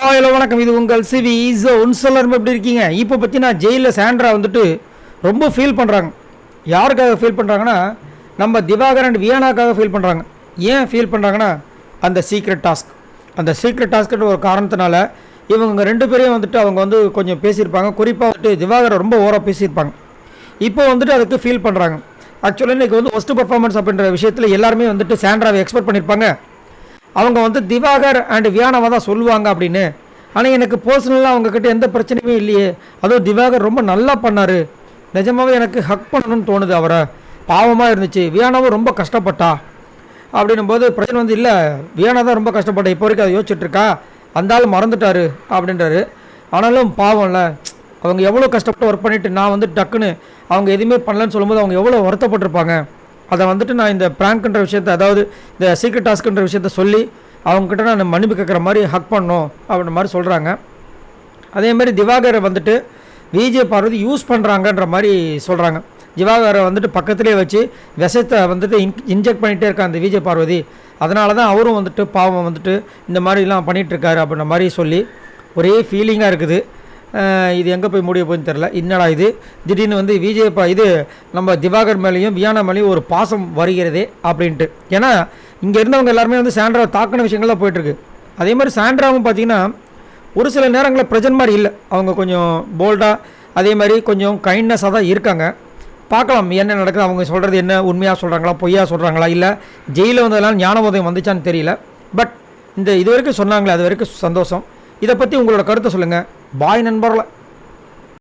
Hello வணக்கம். இது உங்கள் சிவி ஒன்சலர். எப்படி இருக்கீங்க? இப்போ பார்த்தீங்கன்னா ஜெயிலில் சாண்ட்ரா வந்துட்டு ரொம்ப ஃபீல் பண்ணுறாங்க. யாருக்காக ஃபீல் பண்ணுறாங்கன்னா, நம்ம திவாகர் அண்ட் வியானாக்காக ஃபீல் பண்ணுறாங்க. ஏன் ஃபீல் பண்ணுறாங்கன்னா, அந்த சீக்ரெட் டாஸ்க்குன்ற ஒரு காரணத்தினால இவங்க ரெண்டு பேரையும் வந்துட்டு அவங்க வந்து கொஞ்சம் பேசியிருப்பாங்க. குறிப்பாக வந்துட்டு திவாகரை ரொம்ப ஓவராக பேசியிருப்பாங்க. இப்போ வந்துட்டு அதுக்கு ஃபீல் பண்ணுறாங்க. ஆக்சுவலாக இன்றைக்கி வந்து ஃபஸ்ட்டு பர்ஃபார்மன்ஸ் அப்படின்ற விஷயத்தில் எல்லாருமே வந்துட்டு சாண்ட்ராவை எக்ஸ்பெக்ட் பண்ணியிருப்பாங்க. அவங்க வந்து திவாகர் அண்ட் வியானாவை தான் சொல்லுவாங்க அப்படின்னு. ஆனால் எனக்கு பர்சனலாக அவங்கக்கிட்ட எந்த பிரச்சனையுமே இல்லையே. அதுவும் திவாகர் ரொம்ப நல்லா பண்ணார், நிஜமாகவே எனக்கு ஹக் பண்ணணும்னு தோணுது. அவரை பாவமாக இருந்துச்சு. வியானாவும் ரொம்ப கஷ்டப்பட்டா அப்படின்னும் போது பிரச்சனை வந்து இல்லை, வியானா தான் ரொம்ப கஷ்டப்பட்டா, இப்போ வரைக்கும் அதை யோசிச்சுட்ருக்கா, அந்த ஆள் மறந்துட்டாரு அப்படின்றாரு. ஆனாலும் பாவம்ல, அவங்க எவ்வளோ கஷ்டப்பட்டு ஒர்க் பண்ணிவிட்டு நான் வந்து டக்குன்னு அவங்க எதுவுமே பண்ணலன்னு சொல்லும்போது அவங்க எவ்வளோ வருத்தப்பட்டிருப்பாங்க. அதை வந்துட்டு நான் இந்த ப்ராங்க்ன்ற விஷயத்தை, அதாவது இந்த சீக்ரெட் டாஸ்க்குன்ற விஷயத்த சொல்லி அவங்கக்கிட்ட நான் மன்னிப்பு கேட்குற மாதிரி ஹக் பண்ணோம் அப்படின்ற மாதிரி சொல்கிறாங்க. அதேமாதிரி திவாகரை வந்துட்டு விஜய் பார்வதி யூஸ் பண்ணுறாங்கன்ற மாதிரி சொல்கிறாங்க. திவாகரை வந்துட்டு பக்கத்துலேயே வச்சு விஷத்தை வந்துட்டு இன்ஜெக்ட் பண்ணிகிட்டே இருக்காங்க அந்த விஜய் பார்வதி. அதனால தான் அவரும் வந்துட்டு பாவம் வந்துட்டு இந்த மாதிரிலாம் பண்ணிகிட்ருக்காரு அப்படின்ற மாதிரி சொல்லி ஒரே ஃபீலிங்காக இருக்குது. இது எங்கே போய் முடிய போயின்னு தெரில. என்னடா இது திடீர்னு வந்து விஜய் இது நம்ம திவாகர் மேலேயும் வியானா மேலேயும் ஒரு பாசம் வருகிறதே அப்படின்ட்டு. ஏன்னா இங்கே இருந்தவங்க எல்லாருமே வந்து சாண்ட்ராவை தாக்கின விஷயங்கள் தான் போயிட்டுருக்கு. அதே மாதிரி சாண்ட்ராவும் பார்த்திங்கன்னா ஒரு சில நேரங்களில் ப்ரெசன்ட் மாதிரி இல்லை. அவங்க கொஞ்சம் போல்டாக அதே மாதிரி கொஞ்சம் கைண்ட்னஸாக தான் இருக்காங்க. பார்க்கலாம் என்ன நடக்குது, அவங்க சொல்கிறது என்ன உண்மையாக சொல்கிறாங்களா பொய்யா சொல்கிறாங்களா, இல்லை ஜெயிலில் வந்ததெல்லாம் ஞானோதயம் வந்துச்சான்னு தெரியல. பட் இது வரைக்கும் சொன்னாங்களே, அது வரைக்கும் சந்தோஷம். இதை பற்றி உங்களோட கருத்தை சொல்லுங்கள். பாய் நண்பர்களே.